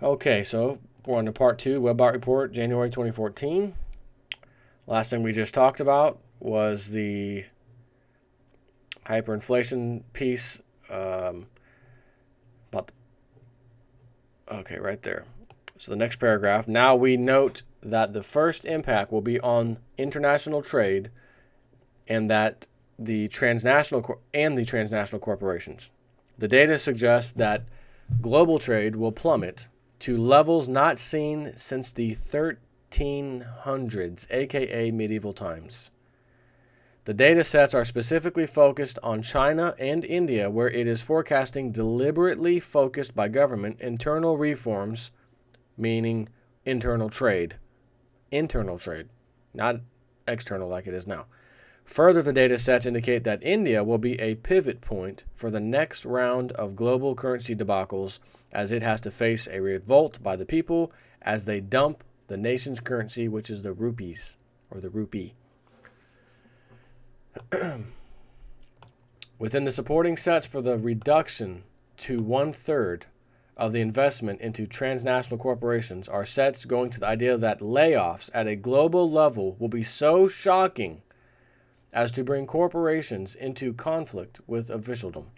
Okay, so we're on to part 2, Webbot Report, January 2014. Last thing we just talked about was the hyperinflation piece. About okay, right there. So the next paragraph. Now we note that the first impact will be on international trade, and that the transnational corporations. The data suggests that global trade will plummet to levels not seen since the 1300s, aka medieval times. The data sets are specifically focused on China and India, where it is forecasting deliberately focused by government internal reforms, meaning internal trade, not external like it is now. Further, the data sets indicate that India will be a pivot point for the next round of global currency debacles, as it has to face a revolt by the people as they dump the nation's currency, which is the rupees, or the rupee. Within the supporting sets for the reduction to 1/3 of the investment into transnational corporations are sets going to the idea that layoffs at a global level will be so shocking as to bring corporations into conflict with officialdom.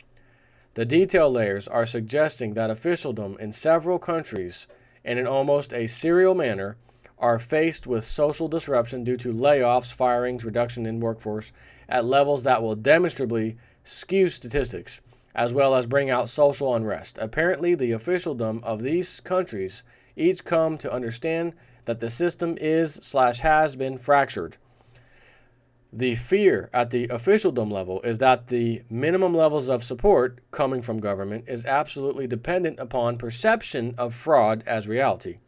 The detail layers are suggesting that officialdom in several countries, and in almost a serial manner, are faced with social disruption due to layoffs, firings, reduction in workforce at levels that will demonstrably skew statistics, as well as bring out social unrest. Apparently, the officialdom of these countries each come to understand that the system is/has been fractured. The fear at the officialdom level is that the minimum levels of support coming from government is absolutely dependent upon perception of fraud as reality.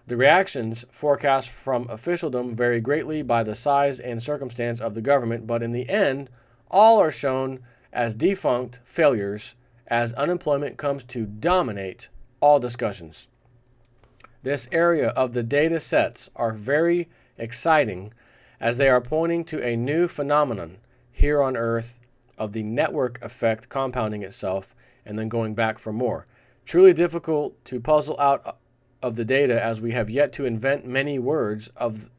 The reactions forecast from officialdom vary greatly by the size and circumstance of the government, but in the end, all are shown as defunct failures as unemployment comes to dominate all discussions. This area of the data sets are very exciting, as they are pointing to a new phenomenon here on Earth of the network effect compounding itself and then going back for more. Truly difficult to puzzle out of the data, as we have yet to invent many words of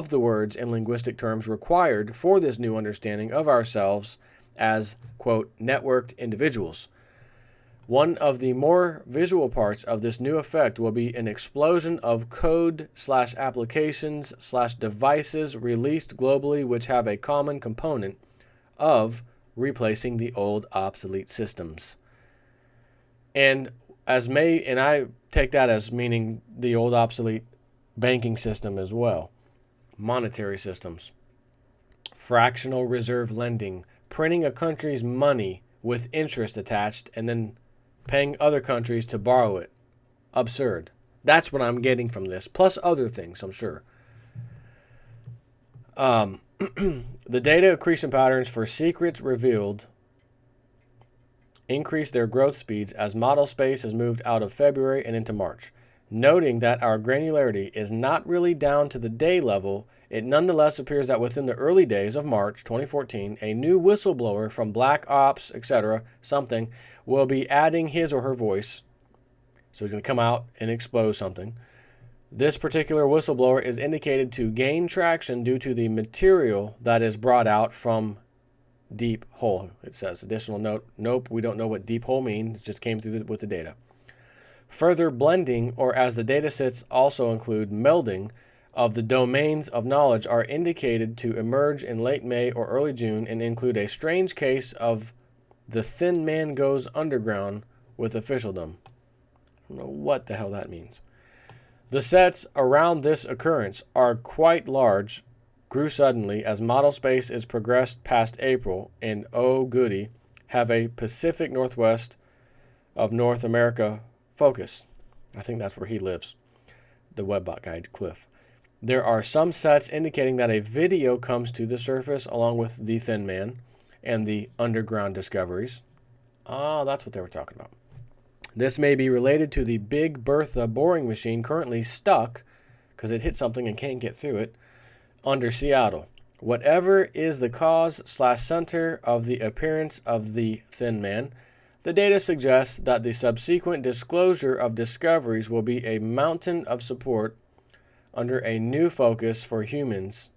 the words and linguistic terms required for this new understanding of ourselves as, quote, networked individuals. One of the more visual parts of this new effect will be an explosion of code/applications/devices released globally, which have a common component of replacing the old obsolete systems. And I take that as meaning the old obsolete banking system as well, monetary systems, fractional reserve lending, printing a country's money with interest attached, and then paying other countries to borrow it. Absurd. That's what I'm getting from this, plus other things, I'm sure. The data accretion patterns for secrets revealed increase their growth speeds as model space has moved out of February and into March. Noting that our granularity is not really down to the day level, it nonetheless appears that within the early days of March 2014, a new whistleblower from Black Ops, etc., something, will be adding his or her voice. So he's going to come out and expose something. This particular whistleblower is indicated to gain traction due to the material that is brought out from deep hole. It says, additional note, nope, we don't know what deep hole means. It just came through with the data. Further blending, or as the data sets also include melding, of the domains of knowledge are indicated to emerge in late May or early June and include a strange case of the thin man goes underground with officialdom. I don't know what the hell that means. The sets around this occurrence are quite large, grew suddenly as model space is progressed past April, and oh goody, have a Pacific Northwest of North America focus. I think that's where he lives, the Webbot guy, Cliff. There are some sets indicating that a video comes to the surface along with the Thin Man and the underground discoveries. Ah, that's what they were talking about. This may be related to the Big Bertha boring machine currently stuck, because it hit something and can't get through it, under Seattle. Whatever is the cause/center of the appearance of the Thin Man, The data suggests that the subsequent disclosure of discoveries will be a mountain of support under a new focus for humans,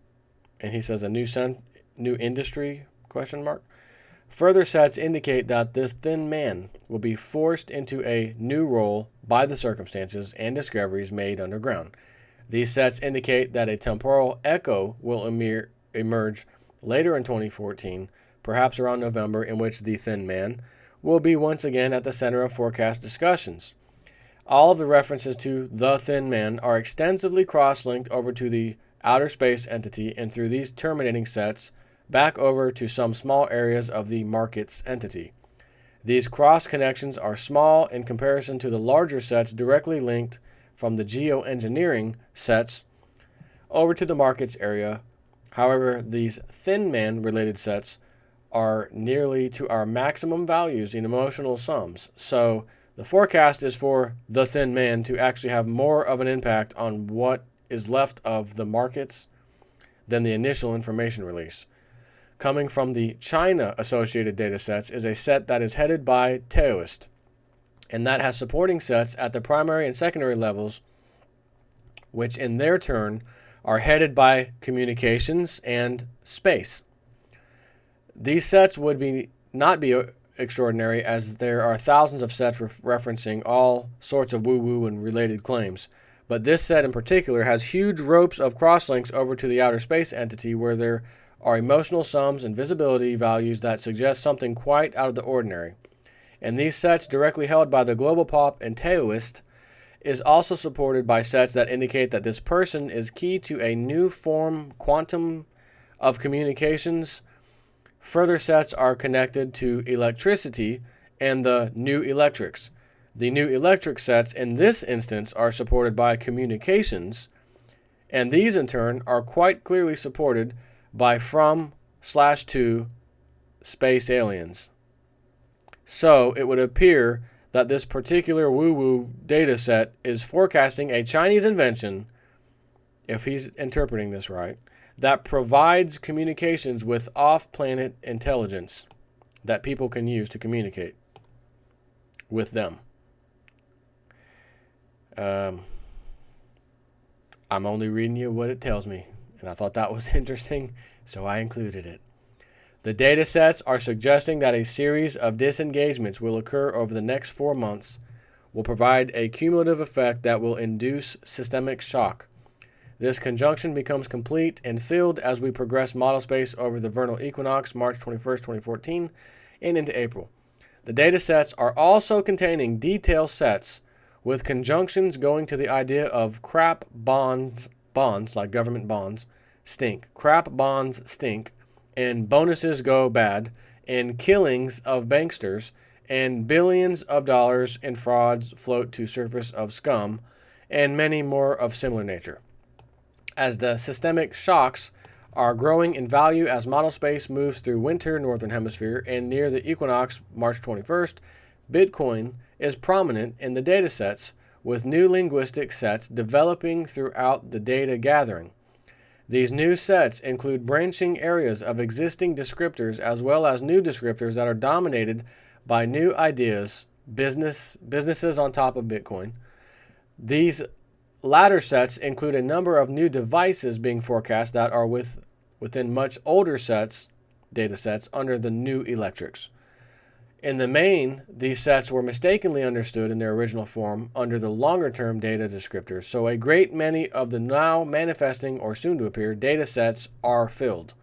and he says a new industry, question mark. Further sets indicate that this thin man will be forced into a new role by the circumstances and discoveries made underground. These sets indicate that a temporal echo will emerge later in 2014, perhaps around November, in which the thin man will be once again at the center of forecast discussions. All of the references to the thin man are extensively cross-linked over to the outer space entity and through these terminating sets back over to some small areas of the markets entity. These cross connections are small in comparison to the larger sets directly linked from the geoengineering sets over to the markets area. However, these thin man related sets are nearly to our maximum values in emotional sums. So the forecast is for the thin man to actually have more of an impact on what is left of the markets than the initial information release. Coming from the China associated data sets is a set that is headed by Taoist, and that has supporting sets at the primary and secondary levels, which in their turn are headed by communications and space. These sets would not be extraordinary, as there are thousands of sets referencing all sorts of woo-woo and related claims. But this set in particular has huge ropes of crosslinks over to the outer space entity, where there are emotional sums and visibility values that suggest something quite out of the ordinary. And these sets, directly held by the Global Pop and Taoist, is also supported by sets that indicate that this person is key to a new form quantum of communications. Further sets are connected to electricity and the new electrics. The new electric sets in this instance are supported by communications, and these in turn are quite clearly supported by from/to space aliens. So it would appear that this particular woo-woo data set is forecasting a Chinese invention, if he's interpreting this right, that provides communications with off-planet intelligence that people can use to communicate with them. I'm only reading you what it tells me, and I thought that was interesting, so I included it. The data sets are suggesting that a series of disengagements will occur over the next 4 months, will provide a cumulative effect that will induce systemic shock. This conjunction becomes complete and filled as we progress model space over the vernal equinox, March 21st, 2014, and into April. The data sets are also containing detail sets with conjunctions going to the idea of crap bonds like government bonds, stink. Crap bonds stink, and bonuses go bad, and killings of banksters, and billions of dollars in frauds float to surface of scum, and many more of similar nature. As the systemic shocks are growing in value as model space moves through winter northern hemisphere and near the equinox March 21st, Bitcoin is prominent in the data sets, with new linguistic sets developing throughout the data gathering. These new sets include branching areas of existing descriptors as well as new descriptors that are dominated by new ideas, businesses on top of Bitcoin. These latter sets include a number of new devices being forecast that are within much older data sets under the new electrics. In the main, these sets were mistakenly understood in their original form under the longer-term data descriptors, so a great many of the now manifesting or soon-to-appear data sets are filled.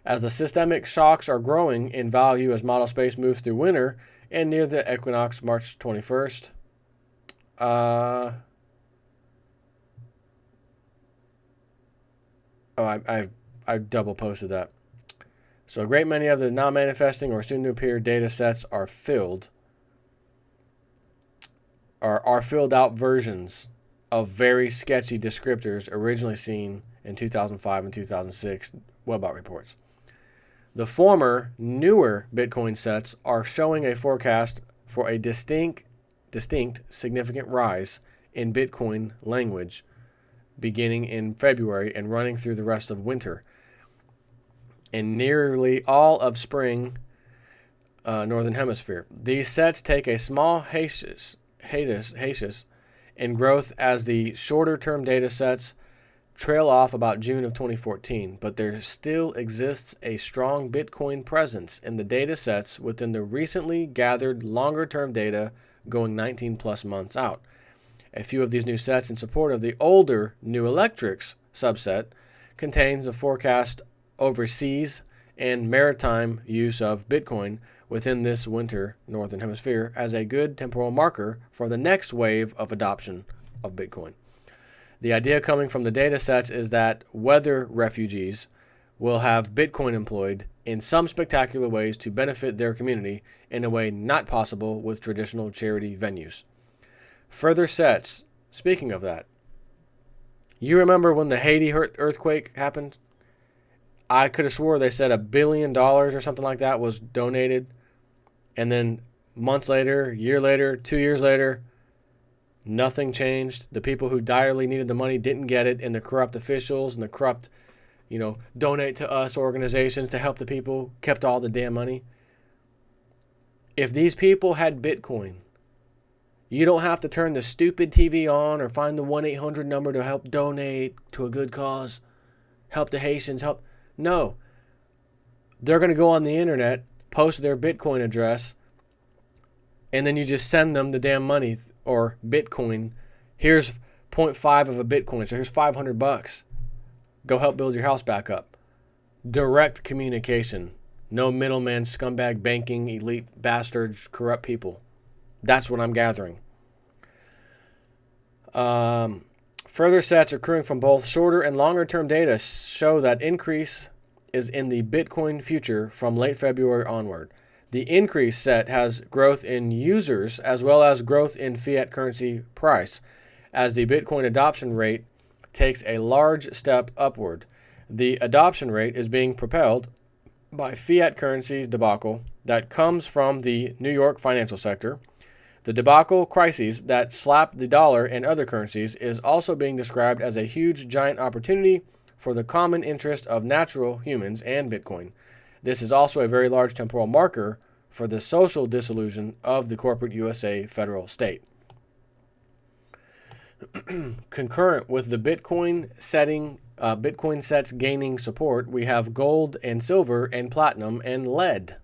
As the systemic shocks are growing in value as model space moves through winter and near the equinox March 21st, I double posted that. So a great many of the now manifesting or soon to appear data sets are filled out versions of very sketchy descriptors originally seen in 2005 and 2006 Webbot reports. The former, newer Bitcoin sets are showing a forecast for a distinct significant rise in Bitcoin language beginning in February and running through the rest of winter. And nearly all of spring Northern Hemisphere. These sets take a small hiatus in growth as the shorter-term data sets trail off about June of 2014, but there still exists a strong Bitcoin presence in the data sets within the recently gathered longer-term data going 19 plus months out. A few of these new sets in support of the older New Electrics subset contains the forecast overseas and maritime use of Bitcoin within this winter Northern Hemisphere as a good temporal marker for the next wave of adoption of Bitcoin. The idea coming from the data sets is that weather refugees will have Bitcoin employed in some spectacular ways to benefit their community in a way not possible with traditional charity venues. Further sets, speaking of that, you remember when the Haiti earthquake happened? I could have swore they said $1 billion or something like that was donated. And then months later, year later, 2 years later, nothing changed. The people who direly needed the money didn't get it, and the corrupt officials and the corrupt, donate to us organizations to help the people kept all the damn money. If these people had Bitcoin, you don't have to turn the stupid TV on or find the 1-800 number to help donate to a good cause, help the Haitians, help. No. They're going to go on the internet, post their Bitcoin address, and then you just send them the damn money or Bitcoin. Here's 0.5 of a Bitcoin, so here's $500. Go help build your house back up. Direct communication. No middleman, scumbag, banking, elite bastards, corrupt people. That's what I'm gathering. Further sets accruing from both shorter and longer term data show that increase is in the Bitcoin future from late February onward. The increase set has growth in users as well as growth in fiat currency price as the Bitcoin adoption rate takes a large step upward. The adoption rate is being propelled by fiat currencies debacle that comes from the New York financial sector. The debacle crises that slap the dollar and other currencies is also being described as a huge giant opportunity for the common interest of natural humans and Bitcoin. This is also a very large temporal marker for the social dissolution of the corporate USA federal state. Concurrent with the Bitcoin sets gaining support, we have gold and silver and platinum and lead.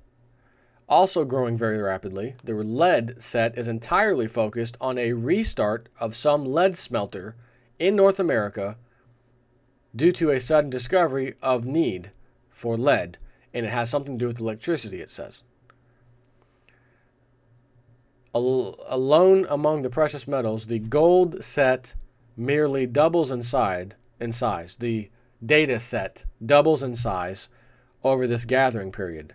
Also growing very rapidly, the lead set is entirely focused on a restart of some lead smelter in North America due to a sudden discovery of need for lead, and it has something to do with electricity, it says. Alone among the precious metals, the gold set merely doubles in size. The data set doubles in size over this gathering period.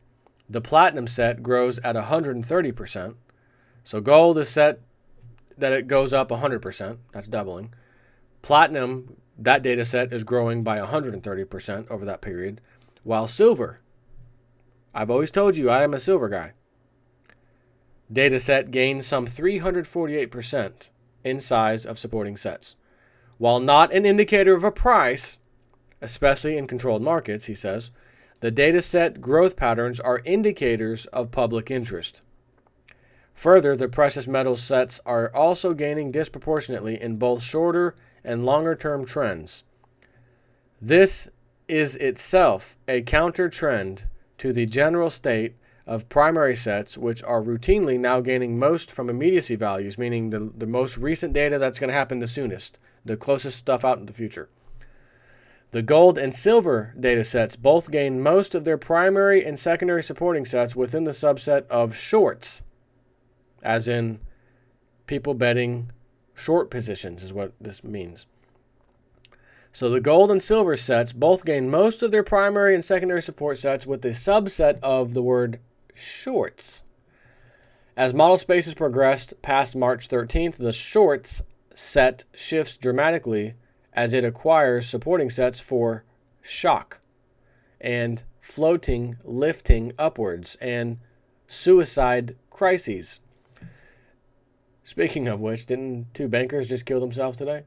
The platinum set grows at 130%. So gold is set that it goes up 100%. That's doubling. Platinum, that data set is growing by 130% over that period. While silver, I've always told you I am a silver guy. Data set gains some 348% in size of supporting sets. While not an indicator of a price, especially in controlled markets, he says, the dataset growth patterns are indicators of public interest. Further, the precious metals sets are also gaining disproportionately in both shorter and longer term trends. This is itself a counter trend to the general state of primary sets, which are routinely now gaining most from immediacy values, meaning the most recent data that's going to happen the soonest, the closest stuff out in the future. The gold and silver data sets both gain most of their primary and secondary supporting sets within the subset of shorts, as in people betting short positions is what this means. So the gold and silver sets both gain most of their primary and secondary support sets with the subset of the word shorts. As model spaces progressed past March 13th, the shorts set shifts dramatically as it acquires supporting sets for shock and floating, lifting upwards, and suicide crises. Speaking of which, didn't 2 bankers just kill themselves today?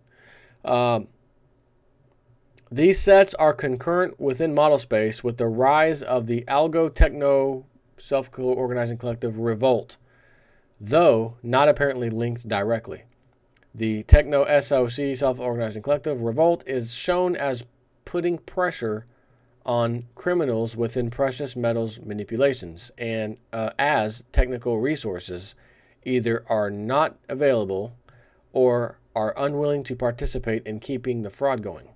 These sets are concurrent within model space with the rise of the algo techno self-organizing collective Revolt, though not apparently linked directly. The Techno SOC self-organizing collective Revolt is shown as putting pressure on criminals within precious metals manipulations, and as technical resources either are not available or are unwilling to participate in keeping the fraud going.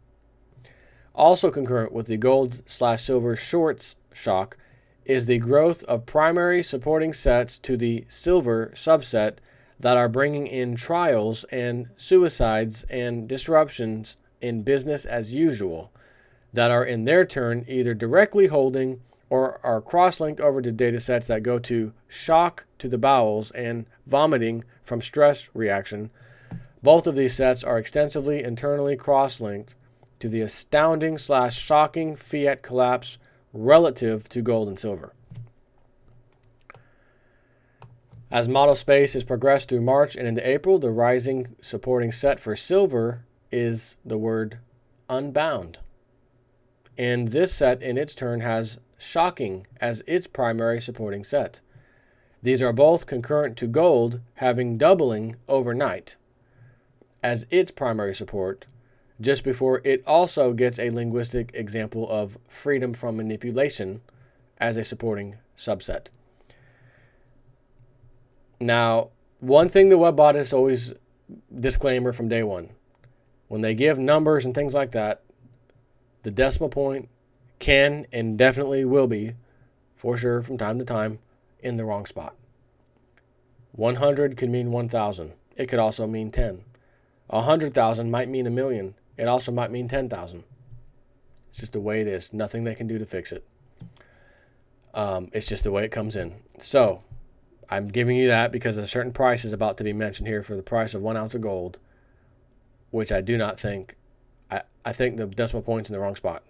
Also concurrent with the gold/silver shorts shock is the growth of primary supporting sets to the silver subset that are bringing in trials and suicides and disruptions in business as usual that are in their turn either directly holding or are cross-linked over to data sets that go to shock to the bowels and vomiting from stress reaction. Both of these sets are extensively internally cross-linked to the astounding/shocking fiat collapse relative to gold and silver. As model space has progressed through March and into April, the rising supporting set for silver is the word unbound. And this set in its turn has shocking as its primary supporting set. These are both concurrent to gold having doubling overnight as its primary support, just before it also gets a linguistic example of freedom from manipulation as a supporting subset. Now, one thing the web bot is always disclaimer from day one. When they give numbers and things like that, the decimal point can and definitely will be, for sure, from time to time, in the wrong spot. 100 could mean 1,000. It could also mean 10. 100,000 might mean 1,000,000. It also might mean 10,000. It's just the way it is. Nothing they can do to fix it. It's just the way it comes in. So, I'm giving you that because a certain price is about to be mentioned here for the price of 1 ounce of gold, which I do not think. I think the decimal point's in the wrong spot.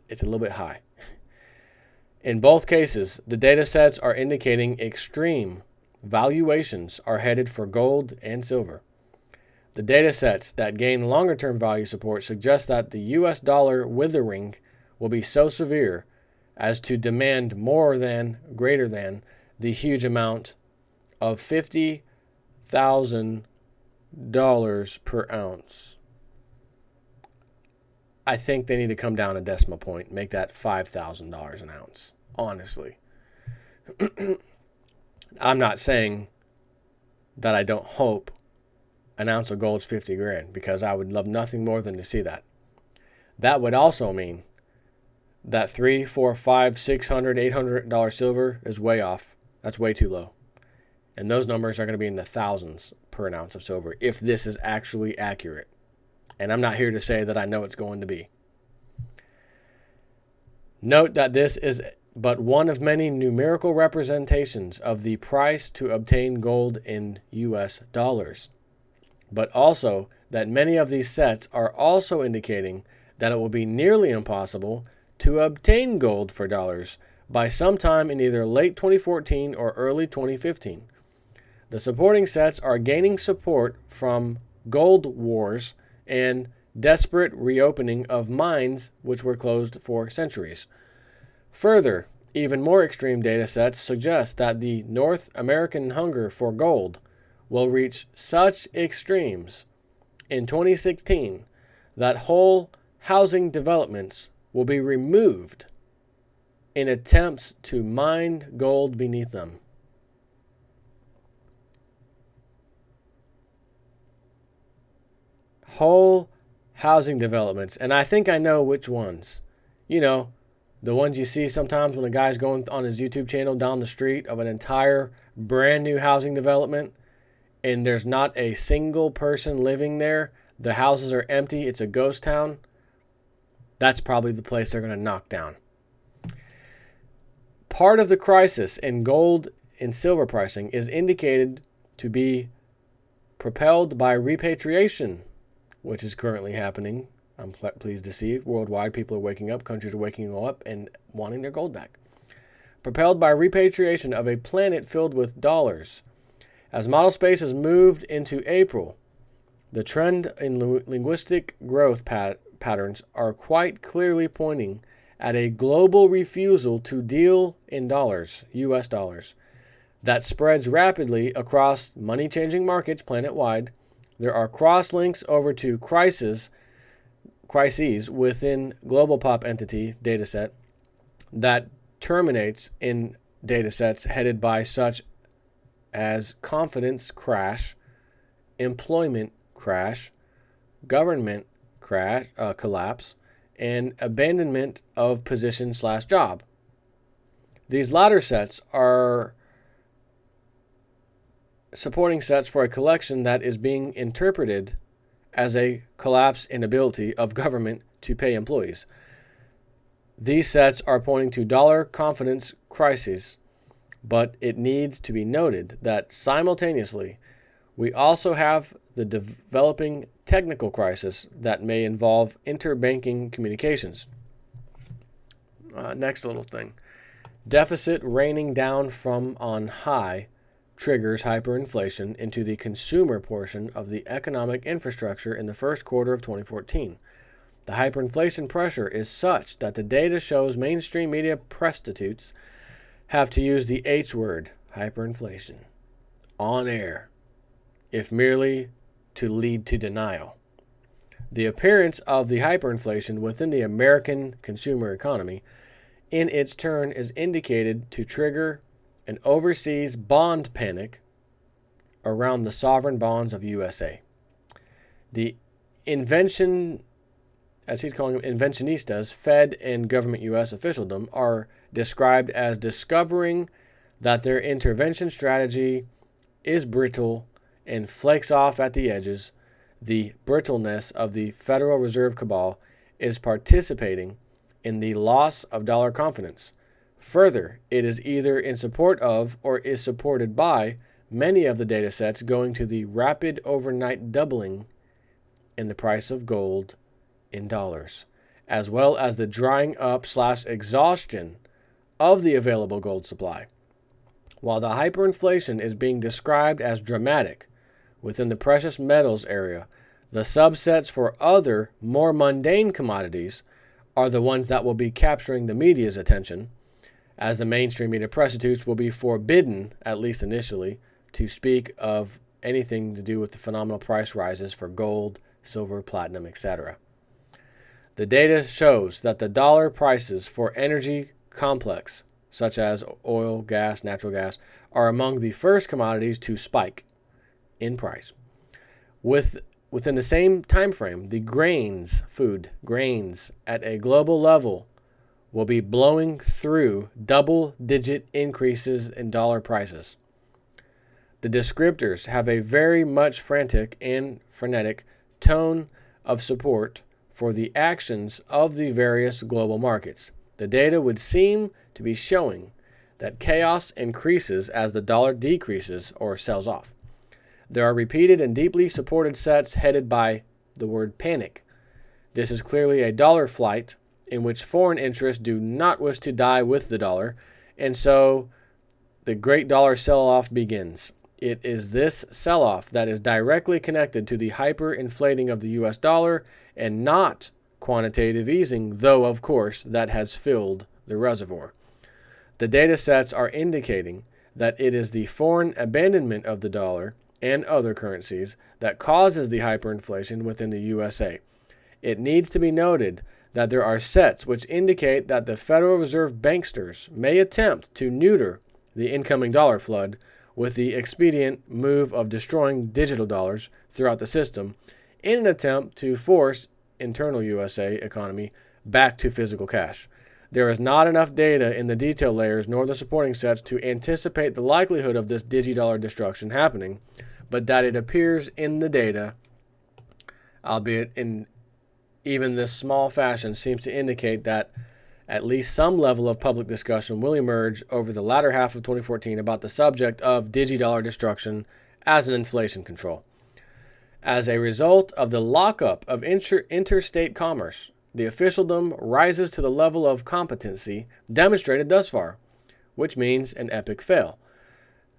It's a little bit high. In both cases, the data sets are indicating extreme valuations are headed for gold and silver. The data sets that gain longer-term value support suggest that the US dollar withering will be so severe as to demand greater than, the huge amount of $50,000 per ounce. I think they need to come down a decimal point, make that $5,000 an ounce, honestly. I'm not saying that I don't hope an ounce of gold's 50 grand, because I would love nothing more than to see that. That would also mean that $300, $400, $500, $600, $800 silver is way off. That's way too low. And those numbers are going to be in the thousands per an ounce of silver if this is actually accurate. And I'm not here to say that I know it's going to be. Note that this is but one of many numerical representations of the price to obtain gold in US dollars, but also that many of these sets are also indicating that it will be nearly impossible to obtain gold for dollars by sometime in either late 2014 or early 2015. The supporting sets are gaining support from gold wars and desperate reopening of mines which were closed for centuries. Further, even more extreme data sets suggest that the North American hunger for gold will reach such extremes in 2016 that whole housing developments will be removed in attempts to mine gold beneath them. Whole housing developments, and I think I know which ones. You know, the ones you see sometimes when a guy's going on his YouTube channel down the street of an entire brand new housing development and there's not a single person living there. The houses are empty. It's a ghost town. That's probably the place they're going to knock down. Part of the crisis in gold and silver pricing is indicated to be propelled by repatriation, which is currently happening. I'm pleased to see worldwide people are waking up, countries are waking up and wanting their gold back. Propelled by repatriation of a planet filled with dollars. As model space has moved into April, the trend in linguistic growth patterns are quite clearly pointing at a global refusal to deal in dollars, US dollars, that spreads rapidly across money-changing markets planet-wide. There are cross-links over to crises within global pop entity dataset that terminates in datasets headed by such as confidence crash, employment crash, government crash, collapse, and abandonment of position/job. These latter sets are supporting sets for a collection that is being interpreted as a collapse inability of government to pay employees. These sets are pointing to dollar confidence crises, but it needs to be noted that simultaneously, we also have the developing technical crisis that may involve interbanking communications. Next little thing. Deficit raining down from on high triggers hyperinflation into the consumer portion of the economic infrastructure in the first quarter of 2014. The hyperinflation pressure is such that the data shows mainstream media prostitutes have to use the H word, hyperinflation, on air, if merely to lead to denial. The appearance of the hyperinflation within the American consumer economy, in its turn, is indicated to trigger an overseas bond panic around the sovereign bonds of USA. The invention, as he's calling them, inventionistas, Fed and government U.S. officialdom are described as discovering that their intervention strategy is brittle and flakes off at the edges. The brittleness of the Federal Reserve cabal is participating in the loss of dollar confidence. Further, it is either in support of or is supported by many of the data sets going to the rapid overnight doubling in the price of gold in dollars, as well as the drying up/exhaustion of the available gold supply. While the hyperinflation is being described as dramatic within the precious metals area, the subsets for other, more mundane commodities are the ones that will be capturing the media's attention, as the mainstream media prostitutes will be forbidden, at least initially, to speak of anything to do with the phenomenal price rises for gold, silver, platinum, etc. The data shows that the dollar prices for energy complex, such as oil, gas, natural gas, are among the first commodities to spike in price. Within the same time frame, the grains at a global level will be blowing through double-digit increases in dollar prices. The descriptors have a very much frantic and frenetic tone of support for the actions of the various global markets. The data would seem to be showing that chaos increases as the dollar decreases or sells off. There are repeated and deeply supported sets headed by the word panic. This is clearly a dollar flight in which foreign interests do not wish to die with the dollar, and so the great dollar sell-off begins. It is this sell-off that is directly connected to the hyperinflating of the US dollar and not quantitative easing, though, of course, that has filled the reservoir. The data sets are indicating that it is the foreign abandonment of the dollar and other currencies that causes the hyperinflation within the USA. It needs to be noted that there are sets which indicate that the Federal Reserve banksters may attempt to neuter the incoming dollar flood with the expedient move of destroying digital dollars throughout the system in an attempt to force internal USA economy back to physical cash. There is not enough data in the detail layers nor the supporting sets to anticipate the likelihood of this digidollar destruction happening, but that it appears in the data, albeit in even this small fashion, seems to indicate that at least some level of public discussion will emerge over the latter half of 2014 about the subject of digidollar destruction as an inflation control. As a result of the lockup of interstate commerce, the officialdom rises to the level of competency demonstrated thus far, which means an epic fail.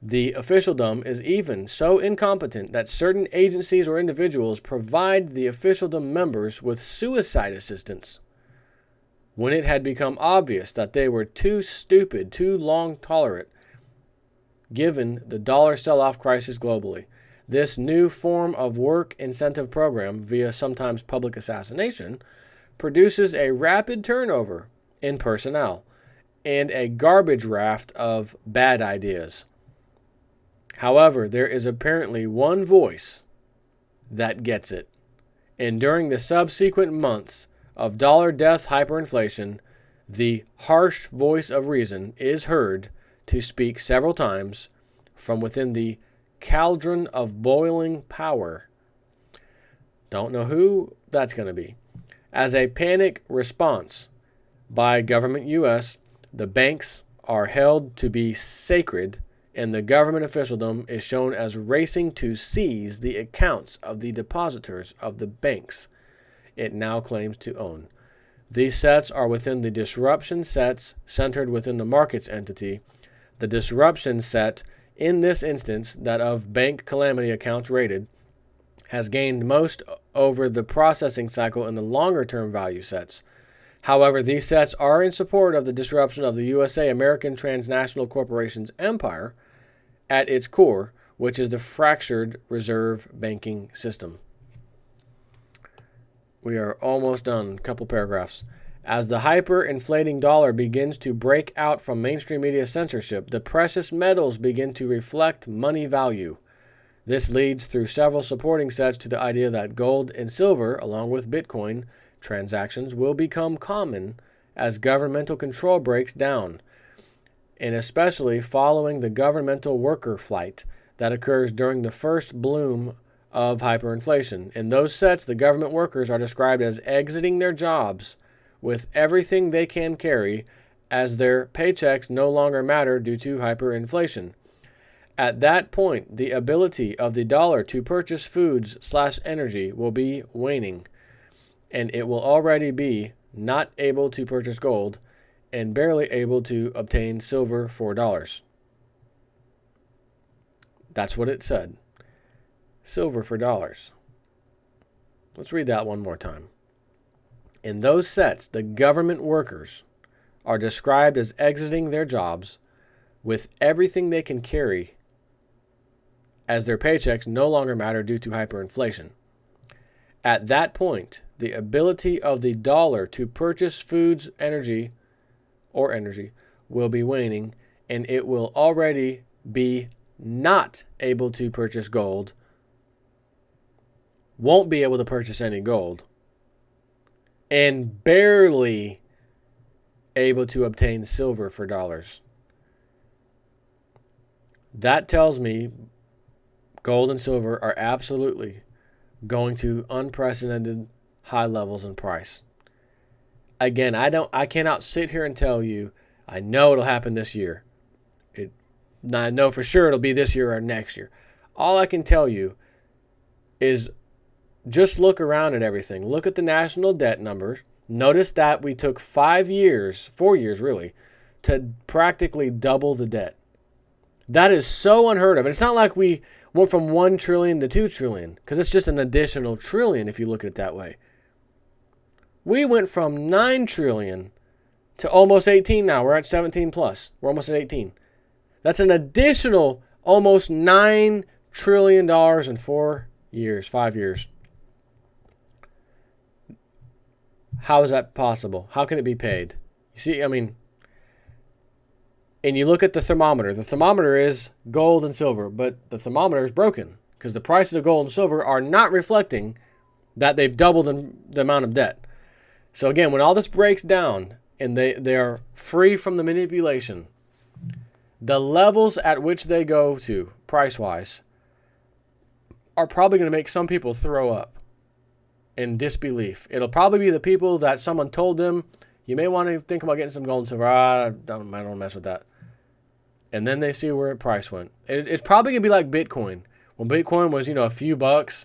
The officialdom is even so incompetent that certain agencies or individuals provide the officialdom members with suicide assistance. when it had become obvious that they were too stupid, too long tolerant, given the dollar sell-off crisis globally. This new form of work incentive program, via sometimes public assassination, produces a rapid turnover in personnel and a garbage raft of bad ideas. However, there is apparently one voice that gets it. And during the subsequent months of dollar death hyperinflation, the harsh voice of reason is heard to speak several times from within the cauldron of boiling power. Don't know who that's going to be. As a panic response by government U.S., the banks are held to be sacred, and the government officialdom is shown as racing to seize the accounts of the depositors of the banks it now claims to own. These sets are within the disruption sets centered within the markets entity. The disruption set, in this instance, that of bank calamity accounts rated, has gained most over the processing cycle in the longer-term value sets. However, these sets are in support of the disruption of the USA American Transnational Corporation's empire at its core, which is the fractured reserve banking system. We are almost done. A couple paragraphs. As the hyperinflating dollar begins to break out from mainstream media censorship, the precious metals begin to reflect money value. This leads through several supporting sets to the idea that gold and silver, along with Bitcoin transactions, will become common as governmental control breaks down, and especially following the governmental worker flight that occurs during the first bloom of hyperinflation. In those sets, the government workers are described as exiting their jobs with everything they can carry, as their paychecks no longer matter due to hyperinflation. At that point, the ability of the dollar to purchase foods/energy will be waning, and it will already be not able to purchase gold and barely able to obtain silver for dollars. That's what it said. Silver for dollars. Let's read that one more time. In those sets, the government workers are described as exiting their jobs with everything they can carry, as their paychecks no longer matter due to hyperinflation. At that point, the ability of the dollar to purchase foods, energy will be waning, and it will already be not able to purchase gold, won't be able to purchase any gold, and barely able to obtain silver for dollars. That tells me gold and silver are absolutely going to unprecedented high levels in price. Again, I cannot sit here and tell you I know it'll happen this year. I know for sure it'll be this year or next year. All I can tell you is just look around at everything. Look at the national debt numbers. Notice that we took 4 years really, to practically double the debt. That is so unheard of. And it's not like we went from 1 trillion to 2 trillion, because it's just an additional trillion if you look at it that way. We went from 9 trillion to almost 18 now. We're at 17 plus. We're almost at 18. That's an additional almost $9 trillion in 5 years. How is that possible? How can it be paid? You see, and you look at the thermometer. The thermometer is gold and silver, but the thermometer is broken because the prices of gold and silver are not reflecting that they've doubled the amount of debt. So again, when all this breaks down and they are free from the manipulation, the levels at which they go to, price-wise, are probably going to make some people throw up in disbelief. It'll probably be the people that someone told them, you may want to think about getting some gold and silver. I don't mess with that. And then they see where the price went. It's probably going to be like Bitcoin. When Bitcoin was, a few bucks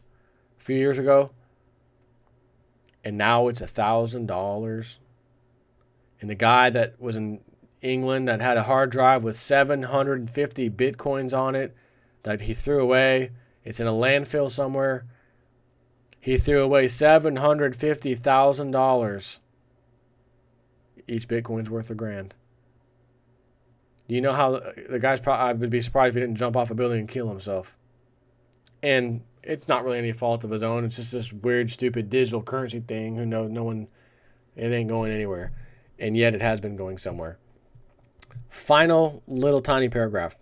a few years ago, and now it's $1,000. And the guy that was in England that had a hard drive with 750 Bitcoins on it that he threw away, it's in a landfill somewhere. He threw away $750,000 Each Bitcoin's worth $1,000. Do you know how the guy's probably, I would be surprised if he didn't jump off a building and kill himself. And it's not really any fault of his own. It's just this weird, stupid digital currency thing. Who knows? No one, it ain't going anywhere. And yet it has been going somewhere. Final little tiny paragraph.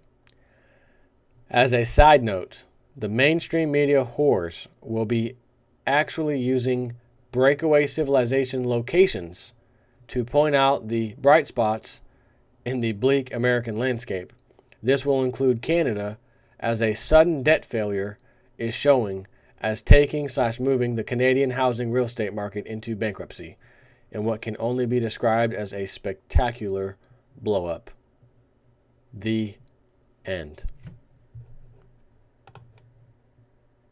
As a side note, the mainstream media whores will be actually using breakaway civilization locations to point out the bright spots in the bleak American landscape. This will include Canada, as a sudden debt failure is showing as taking/moving the Canadian housing real estate market into bankruptcy in what can only be described as a spectacular blow up. The end.